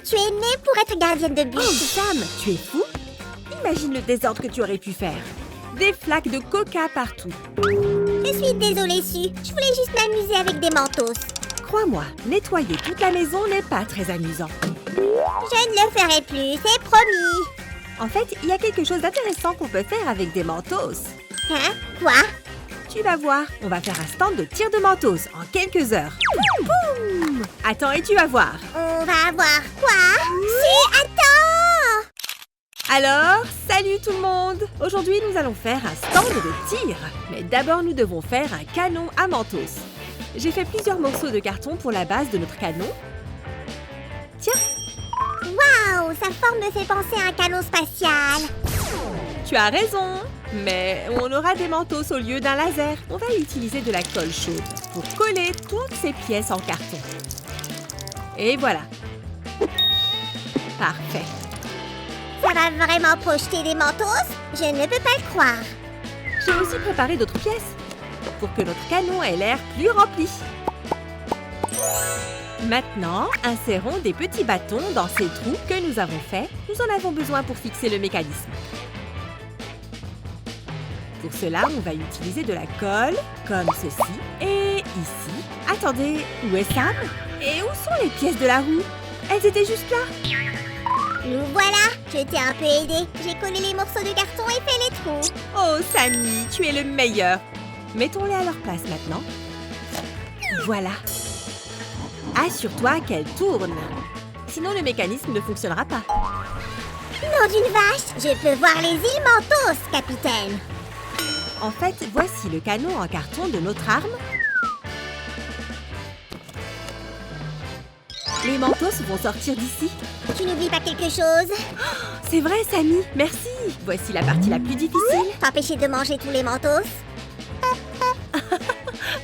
tu es née pour être gardienne de but. Oh, Sam, tu es fou? Imagine le désordre que tu aurais pu faire. Des flaques de coca partout. Je suis désolée, Su. Je voulais juste m'amuser avec des mentos. Crois-moi, nettoyer toute la maison n'est pas très amusant. Je ne le ferai plus, c'est promis. En fait, il y a quelque chose d'intéressant qu'on peut faire avec des mentos. Hein? Quoi? Tu vas voir, on va faire un stand de tir de mentos en quelques heures. Boum! Attends et tu vas voir. On va voir quoi? Su, attends! Alors, salut tout le monde! Aujourd'hui, nous allons faire un stand de tir. Mais d'abord, nous devons faire un canon à mentos. J'ai fait plusieurs morceaux de carton pour la base de notre canon. Tiens, Waouh, sa forme me fait penser à un canon spatial. tu as raison. Mais on aura des mentos au lieu d'un laser. On va utiliser de la colle chaude pour coller toutes ces pièces en carton. Et voilà. Parfait. Ça va vraiment projeter des mentos? Je ne peux pas le croire. J'ai aussi préparé d'autres pièces pour que notre canon ait l'air plus rempli. Maintenant, insérons des petits bâtons dans ces trous que nous avons faits. Nous en avons besoin pour fixer le mécanisme. Pour cela, on va utiliser de la colle, comme ceci, et ici. Attendez, où est Sam? Et où sont les pièces de la roue? Elles étaient juste là. Nous voilà, je t'ai un peu aidé. J'ai collé les morceaux de carton et fait les trous. Oh, Sammy, tu es le meilleur. Mettons-les à leur place maintenant. Voilà. Assure-toi qu'elles tournent. Sinon, le mécanisme ne fonctionnera pas. Nom d'une vache, je peux voir les îles Mentos, capitaine. En fait, voici le canon en carton de notre arme. Les mentos vont sortir d'ici. Tu n'oublies pas quelque chose? C'est vrai, Sammy, merci. Voici la partie la plus difficile. T'empêcher de manger tous les mentos?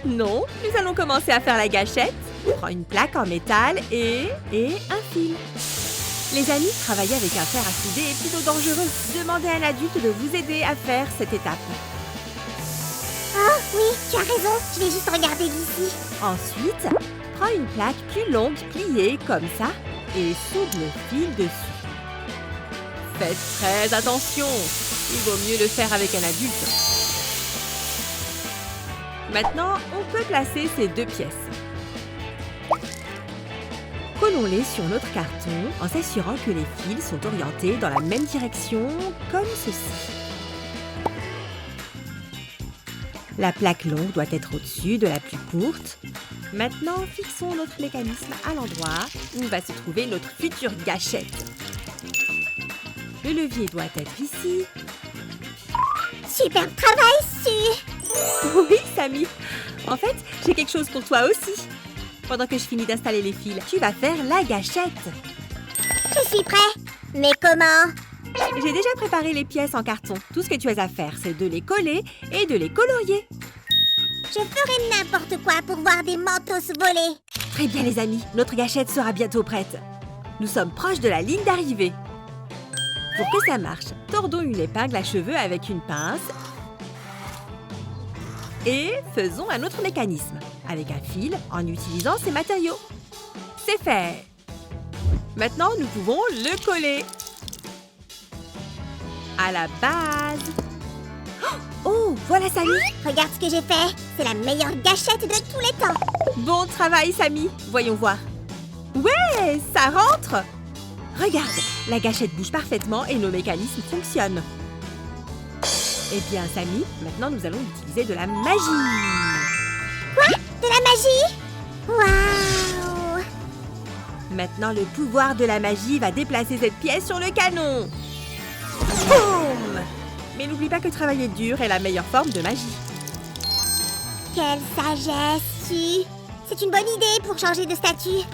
Non, nous allons commencer à faire la gâchette. Prends une plaque en métal et un fil. Les amis, travailler avec un fer affiné est plutôt dangereux. Demandez à un adulte de vous aider à faire cette étape. Oh oui, tu as raison, je vais juste regarder d'ici. Ensuite, prends une plaque plus longue pliée comme ça et soude le fil dessus. Faites très attention, il vaut mieux le faire avec un adulte. Maintenant, on peut placer ces deux pièces. Collons-les sur notre carton en s'assurant que les fils sont orientés dans la même direction, comme ceci. La plaque longue doit être au-dessus de la plus courte. Maintenant, fixons notre mécanisme à l'endroit où va se trouver notre future gâchette. Le levier doit être ici. Superbe travail, Su. Oui, Sammy. En fait, j'ai quelque chose pour toi aussi. Pendant que je finis d'installer les fils, tu vas faire la gâchette. Je suis prêt. Mais comment? J'ai déjà préparé les pièces en carton. Tout ce que tu as à faire, c'est de les coller et de les colorier. Je ferai n'importe quoi pour voir des mentos voler. Très bien, les amis. Notre gâchette sera bientôt prête. Nous sommes proches de la ligne d'arrivée. Pour que ça marche, tordons une épingle à cheveux avec une pince et faisons un autre mécanisme avec un fil en utilisant ces matériaux. C'est fait! Maintenant, nous pouvons le coller à la base. Oh, voilà Sammy! Regarde ce que j'ai fait. C'est la meilleure gâchette de tous les temps. Bon travail, Sammy! Voyons voir. Ouais, ça rentre! Regarde, la gâchette bouge parfaitement et nos mécanismes fonctionnent. Eh bien, Sammy, maintenant nous allons utiliser de la magie. Quoi? De la magie? Waouh! Maintenant, le pouvoir de la magie va déplacer cette pièce sur le canon. Boum! Mais n'oublie pas que travailler dur est la meilleure forme de magie. Quelle sagesse, Su. C'est une bonne idée pour changer de statut.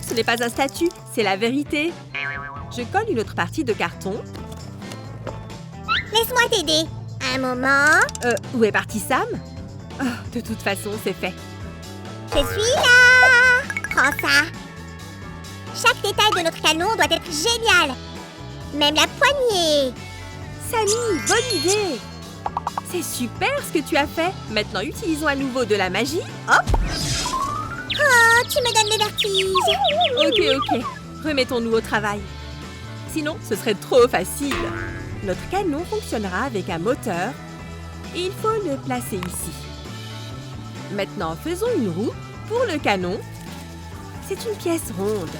Ce n'est pas un statut, c'est la vérité. Je colle une autre partie de carton. Laisse-moi t'aider. Un moment. Où est parti Sam? Oh, de toute façon, c'est fait. Je suis là. Prends ça. Chaque détail de notre canon doit être génial. Même la poignée. Sammy, bonne idée! C'est super ce que tu as fait. Maintenant, utilisons à nouveau de la magie. Hop! Oh, tu me donnes le vertige. Ok. Remettons-nous au travail. Sinon, ce serait trop facile. Notre canon fonctionnera avec un moteur et il faut le placer ici. Maintenant, faisons une roue pour le canon. C'est une pièce ronde,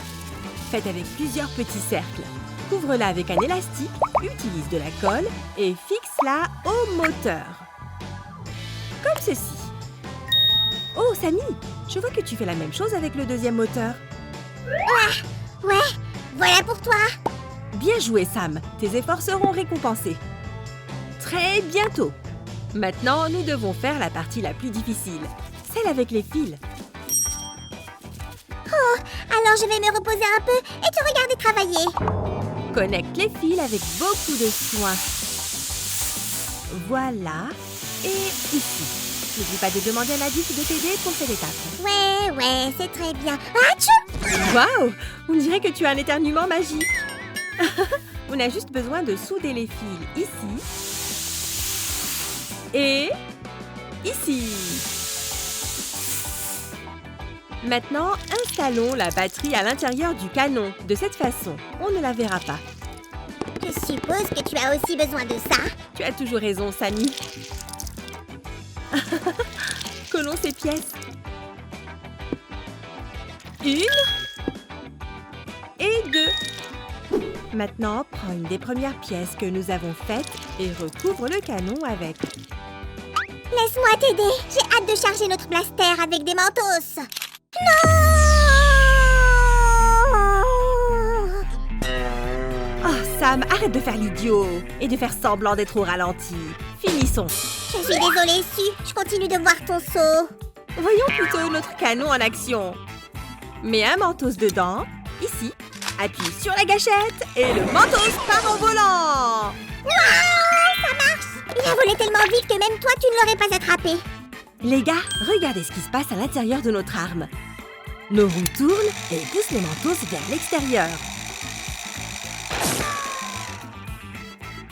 faite avec plusieurs petits cercles. Couvre-la avec un élastique, utilise de la colle et fixe-la au moteur. Comme ceci. Oh, Sammy, je vois que tu fais la même chose avec le deuxième moteur. Ouais, voilà pour toi. Bien joué, Sam. Tes efforts seront récompensés. Très bientôt. Maintenant, nous devons faire la partie la plus difficile, celle avec les fils. Oh, alors je vais me reposer un peu et te regarder travailler. Connecte les fils avec beaucoup de soin. Voilà. Et ici. N'oublie pas de demander à l'adulte de t'aider pour cette étape. Ouais, c'est très bien. Atchou! Waouh! On dirait que tu as un éternuement magique. On a juste besoin de souder les fils ici. Et ici. Maintenant, installons la batterie à l'intérieur du canon. De cette façon, on ne la verra pas. Je suppose que tu as aussi besoin de ça. Tu as toujours raison, Sammy. Collons ces pièces. Une. Et deux. Maintenant, prends une des premières pièces que nous avons faites et recouvre le canon avec. Laisse-moi t'aider. J'ai hâte de charger notre blaster avec des mentos. Non! Oh, Sam, arrête de faire l'idiot et de faire semblant d'être au ralenti. Finissons. Je suis désolée, Sue. Je continue de voir ton seau. Voyons plutôt notre canon en action. Mets un mentos dedans, ici. Appuie sur la gâchette et le mentos part en volant. Non, ça marche. Il a volé tellement vite que même toi, tu ne l'aurais pas attrapé. Les gars, regardez ce qui se passe à l'intérieur de notre arme. Nos roues tournent et poussent les mentos vers l'extérieur.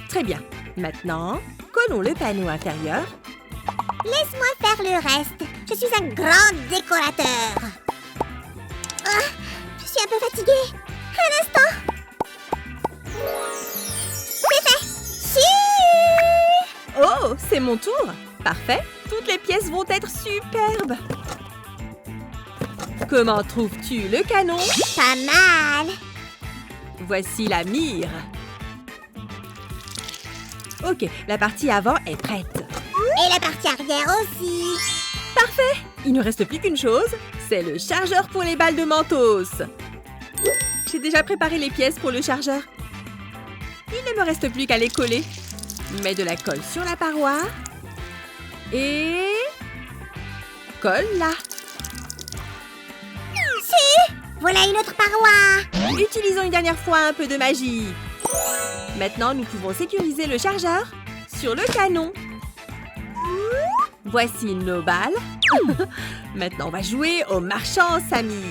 Très bien. Maintenant, collons le panneau inférieur. Laisse-moi faire le reste. Je suis un grand décorateur. Ah, je suis un peu fatiguée. Un instant. C'est fait. Sue! Oh, c'est mon tour. Parfait. Toutes les pièces vont être superbes. Comment trouves-tu le canon? Pas mal. Voici la mire. Ok, la partie avant est prête. Et la partie arrière aussi. Parfait. Il ne reste plus qu'une chose. C'est le chargeur pour les balles de Mentos. J'ai déjà préparé les pièces pour le chargeur. Il ne me reste plus qu'à les coller. Mets de la colle sur la paroi. Et... colle là. Sue! Voilà une autre paroi. Utilisons une dernière fois un peu de magie. Maintenant, nous pouvons sécuriser le chargeur sur le canon. Voici nos balles. Maintenant, on va jouer au marchand, Sammy.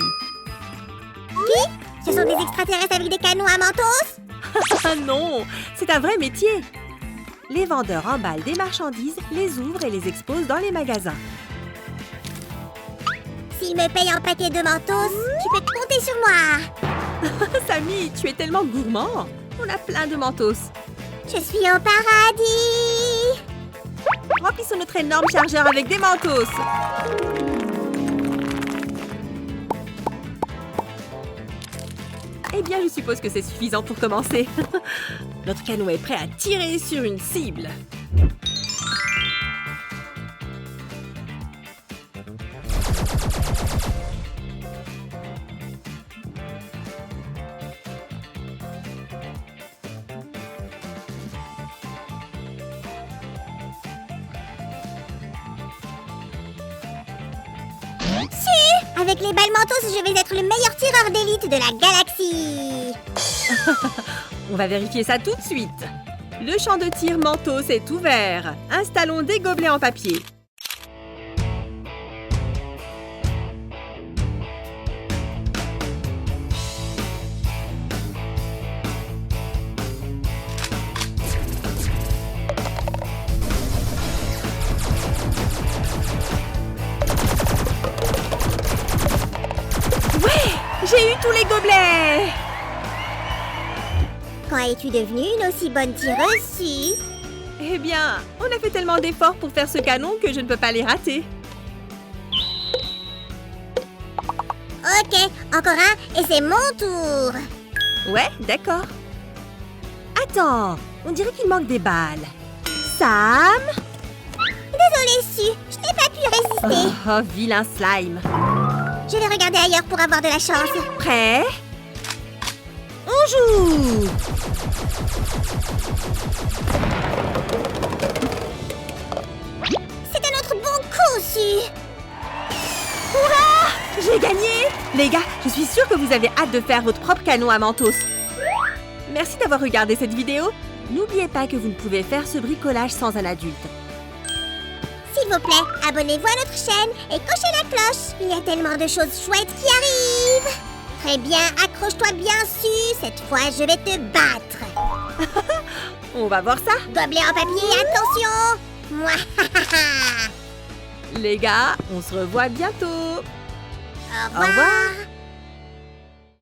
Qui? Ce sont des extraterrestres avec des canons à mentos? Ah non, c'est un vrai métier. Les vendeurs emballent des marchandises, les ouvrent et les exposent dans les magasins. S'ils me payent en paquet de mentos, tu peux compter sur moi. Sammy, tu es tellement gourmand. On a plein de mentos. Je suis au paradis. Remplissons notre énorme chargeur avec des mentos. Eh bien, je suppose que c'est suffisant pour commencer. Notre canon est prêt à tirer sur une cible. Avec les balles mentos, je vais être le meilleur tireur d'élite de la galaxie. On va vérifier ça tout de suite. Le champ de tir Mentos est ouvert. Installons des gobelets en papier. Ouais! J'ai eu tous les gobelets! quand es-tu devenue une aussi bonne tireuse, Sue? Eh bien, on a fait tellement d'efforts pour faire ce canon que je ne peux pas les rater. Ok, encore un, et c'est mon tour. Ouais, d'accord. Attends, on dirait qu'il manque des balles. Sam? Désolée, Sue, je n'ai pas pu résister. Oh, vilain slime. Je vais regarder ailleurs pour avoir de la chance. Prêt? On joue! C'est un autre bon coup, Sue. Hurrah! J'ai gagné! Les gars, je suis sûre que vous avez hâte de faire votre propre canon à Mentos. Merci d'avoir regardé cette vidéo. N'oubliez pas que vous ne pouvez faire ce bricolage sans un adulte. S'il vous plaît, abonnez-vous à notre chaîne et cochez la cloche. Il y a tellement de choses chouettes qui arrivent. Très bien, accroche-toi bien, Sue. Cette fois, je vais te battre. On va voir ça. Gobelet en papier, attention. Les gars, on se revoit bientôt. Au Au revoir. revoir.